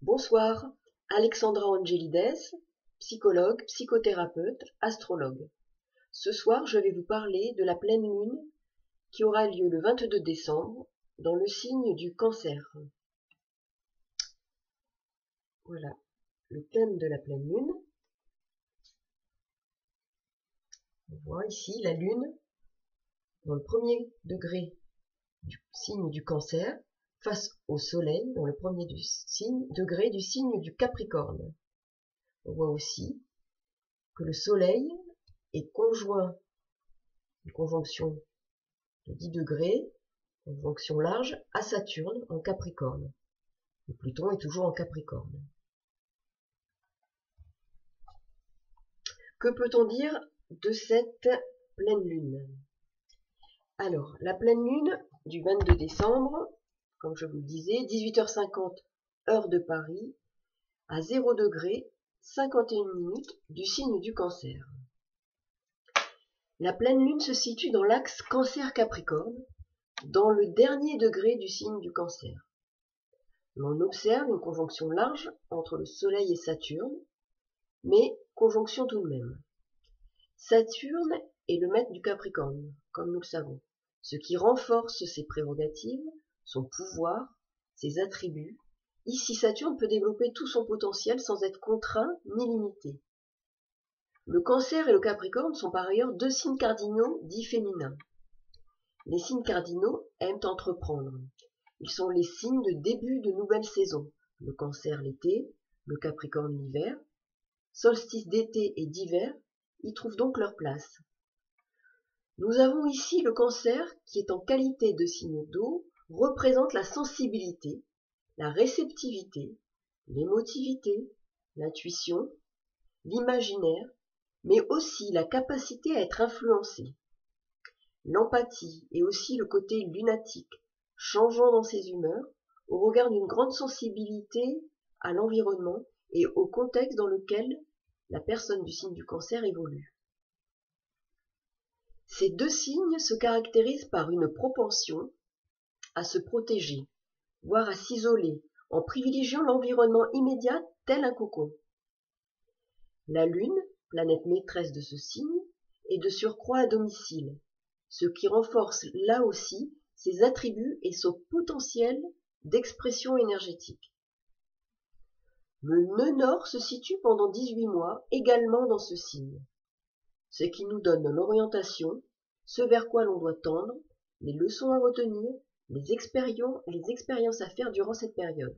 Bonsoir, Alexandra Angelides, psychologue, psychothérapeute, astrologue. Ce soir, je vais vous parler de la pleine lune qui aura lieu le 22 décembre dans le signe du Cancer. Voilà le thème de la pleine lune. On voit ici la lune dans le premier degré du signe du Cancer face au soleil dans le premier degré du signe du Capricorne. On voit aussi que le soleil est conjoint, une conjonction de 10 degrés, conjonction large, à Saturne en Capricorne. Et Pluton est toujours en Capricorne. Que peut-on dire de cette pleine lune? Alors, la pleine lune du 22 décembre, comme je vous le disais, 18h50 heure de Paris, à 0 degré, 51 minutes du signe du Cancer. La pleine lune se situe dans l'axe Cancer-Capricorne, dans le dernier degré du signe du Cancer. L'on observe une conjonction large entre le Soleil et Saturne, mais conjonction tout de même. Saturne est le maître du Capricorne, comme nous le savons, ce qui renforce ses prérogatives, son pouvoir, ses attributs. Ici, Saturne peut développer tout son potentiel sans être contraint ni limité. Le Cancer et le Capricorne sont par ailleurs deux signes cardinaux dits féminins. Les signes cardinaux aiment entreprendre. Ils sont les signes de début de nouvelle saison. Le Cancer l'été, le Capricorne l'hiver. Solstice d'été et d'hiver y trouvent donc leur place. Nous avons ici le Cancer qui est en qualité de signe d'eau, représente la sensibilité, la réceptivité, l'émotivité, l'intuition, l'imaginaire, mais aussi la capacité à être influencé. L'empathie et aussi le côté lunatique, changeant dans ses humeurs, au regard d'une grande sensibilité à l'environnement et au contexte dans lequel la personne du signe du Cancer évolue. Ces deux signes se caractérisent par une propension à se protéger, voire à s'isoler, en privilégiant l'environnement immédiat tel un cocon. La Lune, planète maîtresse de ce signe, est de surcroît à domicile, ce qui renforce là aussi ses attributs et son potentiel d'expression énergétique. Le nœud nord se situe pendant 18 mois également dans ce signe, ce qui nous donne l'orientation, ce vers quoi l'on doit tendre, les leçons à retenir, les expériences à faire durant cette période.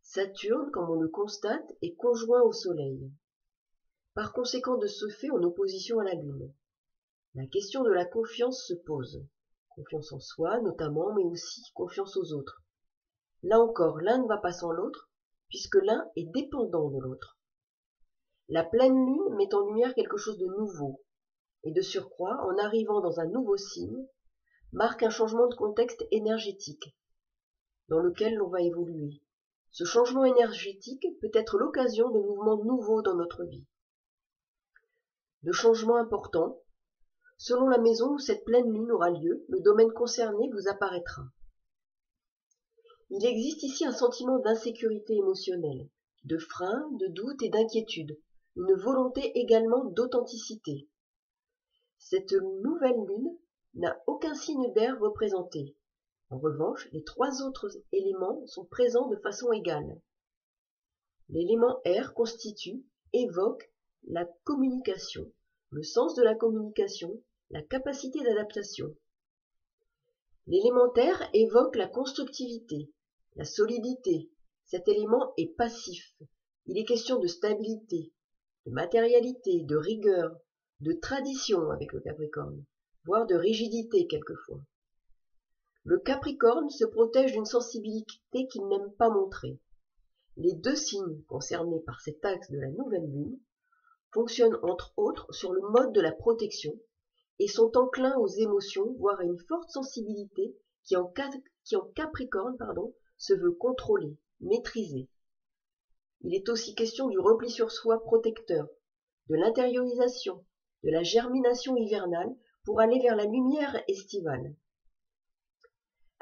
Saturne, comme on le constate, est conjoint au Soleil. Par conséquent, de ce fait, en opposition à la Lune. La question de la confiance se pose. Confiance en soi, notamment, mais aussi confiance aux autres. Là encore, l'un ne va pas sans l'autre, puisque l'un est dépendant de l'autre. La pleine lune met en lumière quelque chose de nouveau, et de surcroît, en arrivant dans un nouveau signe, marque un changement de contexte énergétique, dans lequel l'on va évoluer. Ce changement énergétique peut être l'occasion de mouvements nouveaux dans notre vie. De changements importants, selon la maison où cette pleine lune aura lieu, le domaine concerné vous apparaîtra. Il existe ici un sentiment d'insécurité émotionnelle, de frein, de doute et d'inquiétude, une volonté également d'authenticité. Cette nouvelle lune n'a aucun signe d'air représenté. En revanche, les trois autres éléments sont présents de façon égale. L'élément air constitue, évoque la communication, le sens de la communication, la capacité d'adaptation. L'élément terre évoque la constructivité, la solidité. Cet élément est passif. Il est question de stabilité, de matérialité, de rigueur, de tradition avec le Capricorne, voire de rigidité quelquefois. Le Capricorne se protège d'une sensibilité qu'il n'aime pas montrer. Les deux signes concernés par cet axe de la nouvelle lune fonctionnent entre autres sur le mode de la protection et sont enclins aux émotions, voire à une forte sensibilité qui en Capricorne se veut contrôler, maîtriser. Il est aussi question du repli sur soi protecteur, de l'intériorisation, de la germination hivernale pour aller vers la lumière estivale.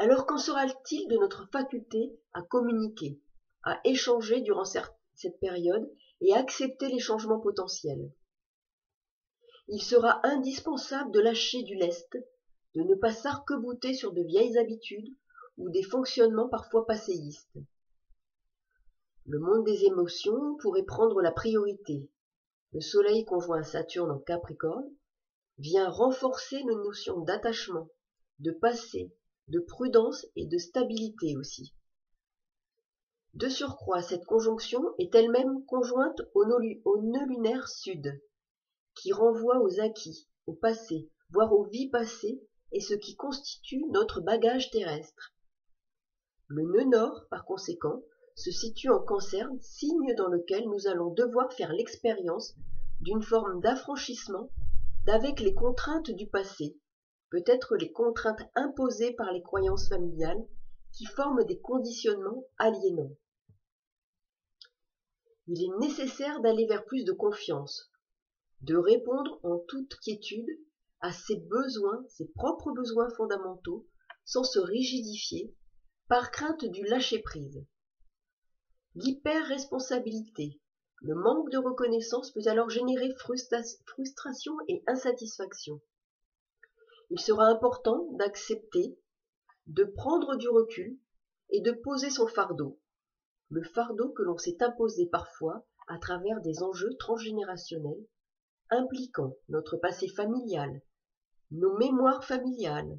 Alors qu'en sera-t-il de notre faculté à communiquer, à échanger durant cette période et à accepter les changements potentiels? Il sera indispensable de lâcher du lest, de ne pas s'arc-bouter sur de vieilles habitudes ou des fonctionnements parfois passéistes. Le monde des émotions pourrait prendre la priorité. Le Soleil conjoint Saturne en Capricorne vient renforcer nos notions d'attachement, de passé, de prudence et de stabilité aussi. De surcroît, cette conjonction est elle-même conjointe au nœud lunaire sud, qui renvoie aux acquis, au passé, voire aux vies passées et ce qui constitue notre bagage terrestre. Le nœud nord, par conséquent, se situe en Cancer, signe dans lequel nous allons devoir faire l'expérience d'une forme d'affranchissement d'avec les contraintes du passé, peut-être les contraintes imposées par les croyances familiales qui forment des conditionnements aliénants. Il est nécessaire d'aller vers plus de confiance, de répondre en toute quiétude à ses besoins, ses propres besoins fondamentaux, sans se rigidifier, par crainte du lâcher-prise. L'hyper-responsabilité, le manque de reconnaissance peut alors générer frustration et insatisfaction. Il sera important d'accepter, de prendre du recul et de poser son fardeau, le fardeau que l'on s'est imposé parfois à travers des enjeux transgénérationnels impliquant notre passé familial, nos mémoires familiales,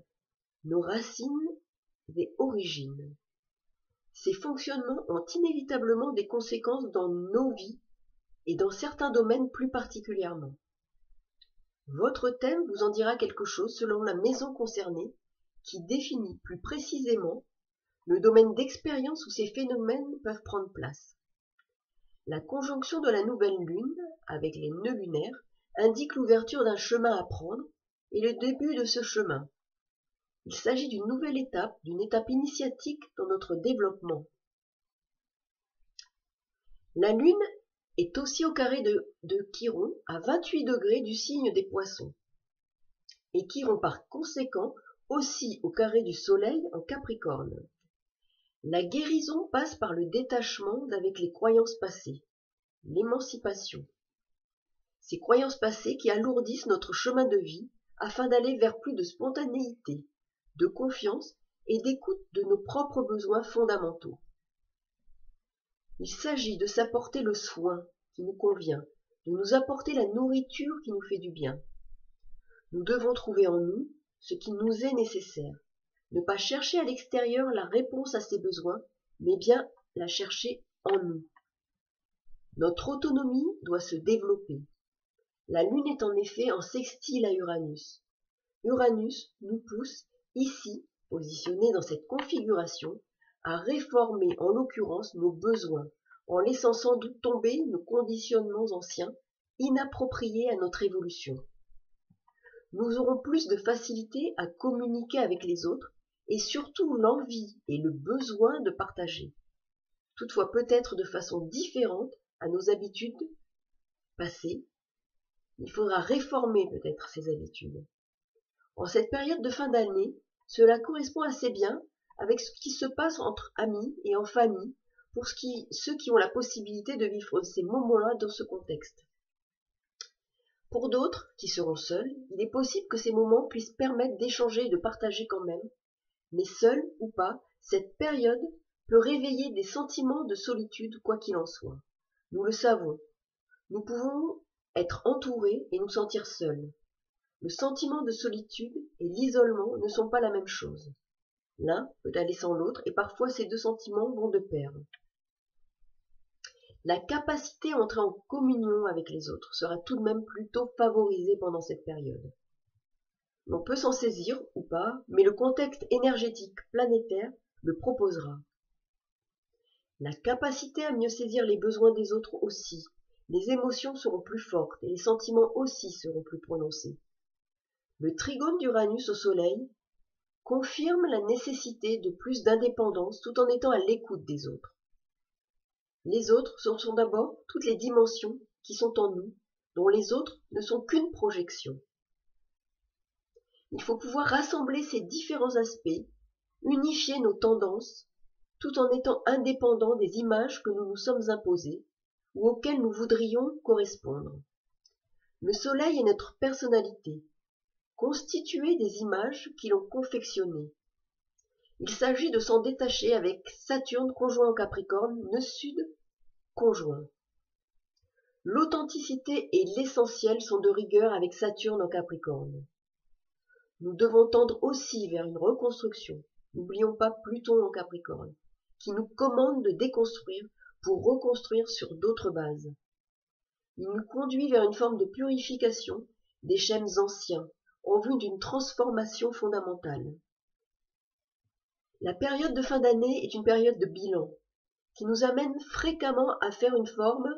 nos racines et origines. Ces fonctionnements ont inévitablement des conséquences dans nos vies et dans certains domaines plus particulièrement. Votre thème vous en dira quelque chose selon la maison concernée qui définit plus précisément le domaine d'expérience où ces phénomènes peuvent prendre place. La conjonction de la nouvelle lune avec les nœuds lunaires indique l'ouverture d'un chemin à prendre et le début de ce chemin. Il s'agit d'une nouvelle étape, d'une étape initiatique dans notre développement. La lune est aussi au carré de Chiron à 28 degrés du signe des Poissons, et Chiron par conséquent aussi au carré du Soleil en Capricorne. La guérison passe par le détachement d'avec les croyances passées, l'émancipation. Ces croyances passées qui alourdissent notre chemin de vie afin d'aller vers plus de spontanéité, de confiance et d'écoute de nos propres besoins fondamentaux. Il s'agit de s'apporter le soin qui nous convient, de nous apporter la nourriture qui nous fait du bien. Nous devons trouver en nous ce qui nous est nécessaire, ne pas chercher à l'extérieur la réponse à ces besoins, mais bien la chercher en nous. Notre autonomie doit se développer. La Lune est en effet en sextile à Uranus. Uranus nous pousse, ici, positionnés dans cette configuration, à réformer en l'occurrence nos besoins, en laissant sans doute tomber nos conditionnements anciens, inappropriés à notre évolution. Nous aurons plus de facilité à communiquer avec les autres, et surtout l'envie et le besoin de partager. Toutefois peut-être de façon différente à nos habitudes passées. Il faudra réformer peut-être ces habitudes. En cette période de fin d'année, cela correspond assez bien avec ce qui se passe entre amis et en famille pour ceux qui ont la possibilité de vivre ces moments-là dans ce contexte. Pour d'autres, qui seront seuls, il est possible que ces moments puissent permettre d'échanger et de partager quand même, mais seul ou pas, cette période peut réveiller des sentiments de solitude quoi qu'il en soit. Nous le savons. Nous pouvons être entourés et nous sentir seuls. Le sentiment de solitude et l'isolement ne sont pas la même chose. L'un peut aller sans l'autre et parfois ces deux sentiments vont de pair. La capacité à entrer en communion avec les autres sera tout de même plutôt favorisée pendant cette période. On peut s'en saisir ou pas, mais le contexte énergétique planétaire le proposera. La capacité à mieux saisir les besoins des autres aussi. Les émotions seront plus fortes et les sentiments aussi seront plus prononcés. Le trigone d'Uranus au Soleil confirme la nécessité de plus d'indépendance tout en étant à l'écoute des autres. Les autres sont d'abord toutes les dimensions qui sont en nous, dont les autres ne sont qu'une projection. Il faut pouvoir rassembler ces différents aspects unifier nos tendances, tout en étant indépendants des images que nous nous sommes imposées ou auxquelles nous voudrions correspondre. Le soleil est notre personnalité, constituée des images qui l'ont confectionnée. Il s'agit de s'en détacher avec Saturne conjoint au Capricorne, nœud sud conjoint. L'authenticité et l'essentiel sont de rigueur avec Saturne en Capricorne. Nous devons tendre aussi vers une reconstruction. N'oublions pas Pluton en Capricorne, qui nous commande de déconstruire pour reconstruire sur d'autres bases. Il nous conduit vers une forme de purification des schèmes anciens, en vue d'une transformation fondamentale. La période de fin d'année est une période de bilan, qui nous amène fréquemment à faire une forme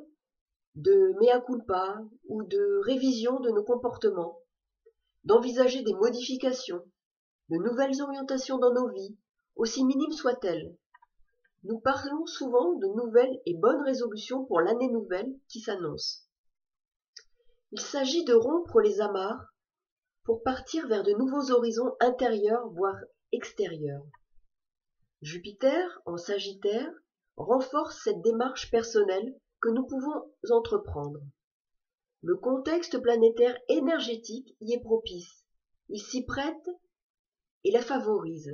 de mea culpa ou de révision de nos comportements, d'envisager des modifications, de nouvelles orientations dans nos vies, aussi minimes soient-elles. Nous parlons souvent de nouvelles et bonnes résolutions pour l'année nouvelle qui s'annonce. Il s'agit de rompre les amarres pour partir vers de nouveaux horizons intérieurs, voire extérieurs. Jupiter, en Sagittaire, renforce cette démarche personnelle que nous pouvons entreprendre. Le contexte planétaire énergétique y est propice. Il s'y prête et la favorise.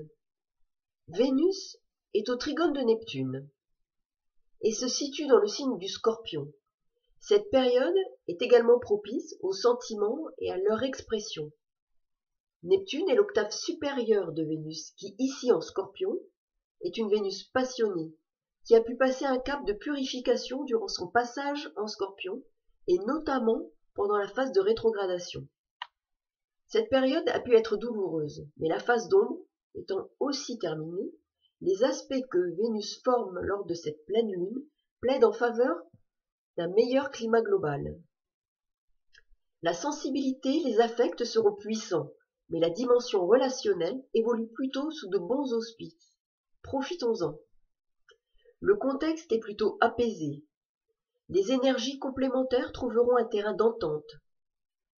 Vénus est au trigone de Neptune et se situe dans le signe du Scorpion. Cette période est également propice aux sentiments et à leur expression. Neptune est l'octave supérieure de Vénus qui, ici en Scorpion, est une Vénus passionnée, qui a pu passer un cap de purification durant son passage en Scorpion, et notamment pendant la phase de rétrogradation. Cette période a pu être douloureuse, mais la phase d'ombre étant aussi terminée, les aspects que Vénus forme lors de cette pleine lune plaident en faveur d'un meilleur climat global. La sensibilité, les affects seront puissants, mais la dimension relationnelle évolue plutôt sous de bons auspices. Profitons-en. Le contexte est plutôt apaisé. Les énergies complémentaires trouveront un terrain d'entente.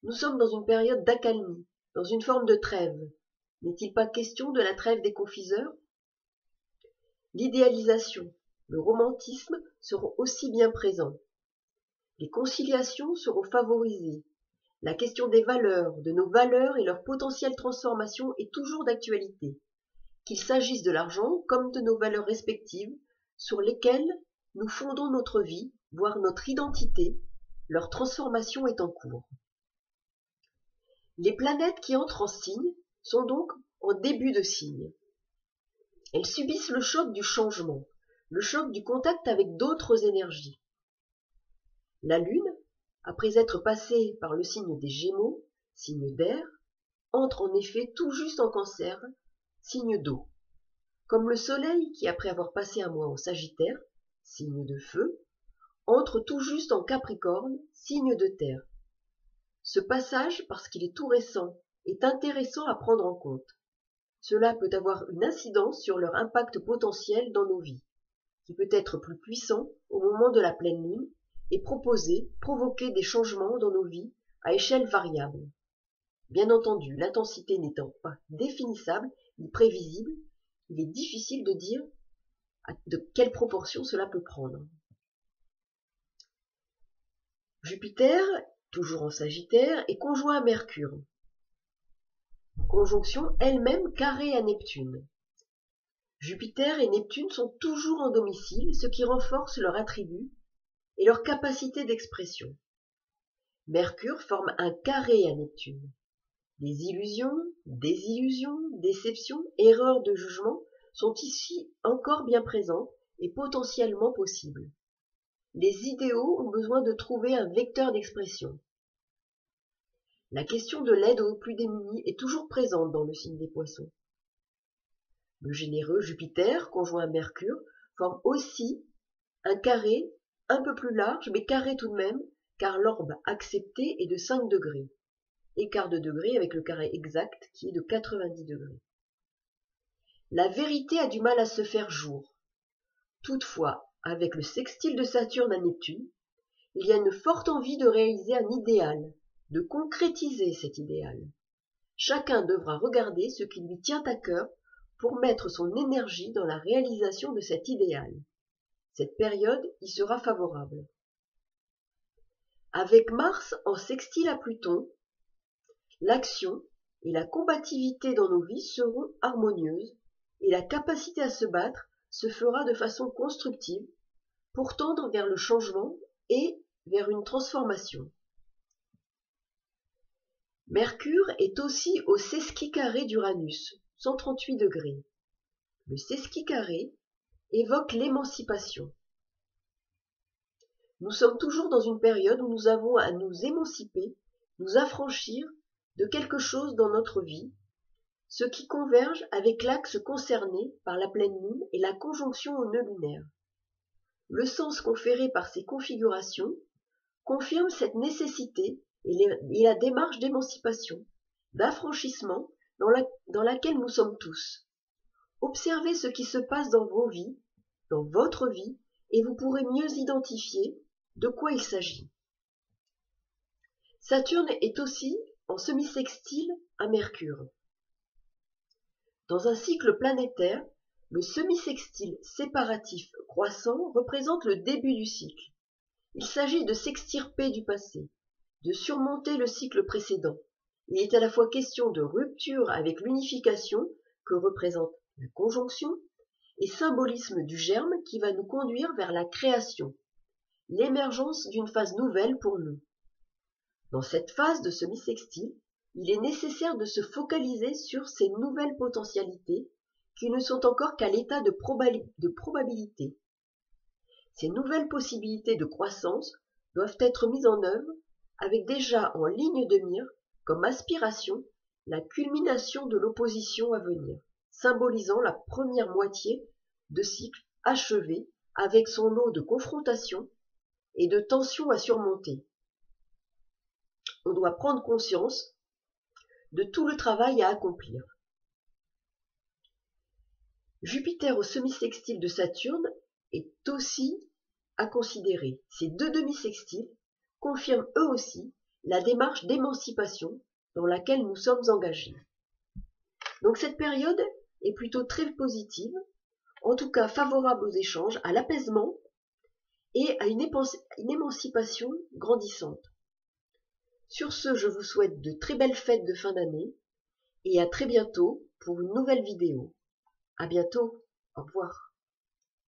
Nous sommes dans une période d'accalmie, dans une forme de trêve. N'est-il pas question de la trêve des confiseurs? L'idéalisation, le romantisme seront aussi bien présents. Les conciliations seront favorisées. La question des valeurs, de nos valeurs et leur potentielle transformation est toujours d'actualité, qu'il s'agisse de l'argent comme de nos valeurs respectives sur lesquelles nous fondons notre vie, voire notre identité, leur transformation est en cours. Les planètes qui entrent en signe sont donc en début de signe. Elles subissent le choc du changement, le choc du contact avec d'autres énergies. La Lune, après être passée par le signe des Gémeaux, signe d'air, entre en effet tout juste en Cancer, signe d'eau. Comme le Soleil qui, après avoir passé un mois en Sagittaire, signe de feu, entre tout juste en Capricorne, signe de terre. Ce passage, parce qu'il est tout récent, est intéressant à prendre en compte. Cela peut avoir une incidence sur leur impact potentiel dans nos vies, qui peut être plus puissant au moment de la pleine lune et provoquer des changements dans nos vies à échelle variable. Bien entendu, l'intensité n'étant pas définissable ni prévisible, il est difficile de dire de quelle proportion cela peut prendre. Jupiter, toujours en Sagittaire, est conjoint à Mercure. Conjonction elle-même carrée à Neptune. Jupiter et Neptune sont toujours en domicile, ce qui renforce leur attribut et leur capacité d'expression. Mercure forme un carré à Neptune. Les illusions, désillusions, déceptions, erreurs de jugement sont ici encore bien présentes et potentiellement possibles. Les idéaux ont besoin de trouver un vecteur d'expression. La question de l'aide aux plus démunis est toujours présente dans le signe des Poissons. Le généreux Jupiter, conjoint à Mercure, forme aussi un carré un peu plus large, mais carré tout de même, car l'orbe accepté est de 5 degrés. Écart de degrés avec le carré exact qui est de 90 degrés. La vérité a du mal à se faire jour. Toutefois, avec le sextile de Saturne à Neptune, il y a une forte envie de réaliser un idéal, de concrétiser cet idéal. Chacun devra regarder ce qui lui tient à cœur pour mettre son énergie dans la réalisation de cet idéal. Cette période y sera favorable. Avec Mars en sextile à Pluton, l'action et la combativité dans nos vies seront harmonieuses et la capacité à se battre se fera de façon constructive pour tendre vers le changement et vers une transformation. Mercure est aussi au sesquicarré d'Uranus, 138 degrés. Le sesquicarré évoque l'émancipation. Nous sommes toujours dans une période où nous avons à nous émanciper, nous affranchir de quelque chose dans notre vie, ce qui converge avec l'axe concerné par la pleine lune et la conjonction au nœud lunaire. Le sens conféré par ces configurations confirme cette nécessité et la démarche d'émancipation, d'affranchissement dans laquelle nous sommes tous. Observez ce qui se passe dans vos vies, dans votre vie, et vous pourrez mieux identifier de quoi il s'agit. Saturne est aussi en semi-sextile à Mercure. Dans un cycle planétaire, le semi-sextile séparatif croissant représente le début du cycle. Il s'agit de s'extirper du passé, de surmonter le cycle précédent. Il est à la fois question de rupture avec l'unification que représente la conjonction et symbolisme du germe qui va nous conduire vers la création, l'émergence d'une phase nouvelle pour nous. Dans cette phase de semi-sextile, il est nécessaire de se focaliser sur ces nouvelles potentialités qui ne sont encore qu'à l'état de probabilité. Ces nouvelles possibilités de croissance doivent être mises en œuvre avec déjà en ligne de mire, comme aspiration, la culmination de l'opposition à venir, symbolisant la première moitié de cycle achevé avec son lot de confrontations et de tensions à surmonter. On doit prendre conscience de tout le travail à accomplir. Jupiter au semi-sextile de Saturne est aussi à considérer. Ces deux demi-sextiles confirment eux aussi la démarche d'émancipation dans laquelle nous sommes engagés. Donc cette période est plutôt très positive, en tout cas favorable aux échanges, à l'apaisement et à une émancipation grandissante. Sur ce, je vous souhaite de très belles fêtes de fin d'année et à très bientôt pour une nouvelle vidéo. À bientôt, au revoir.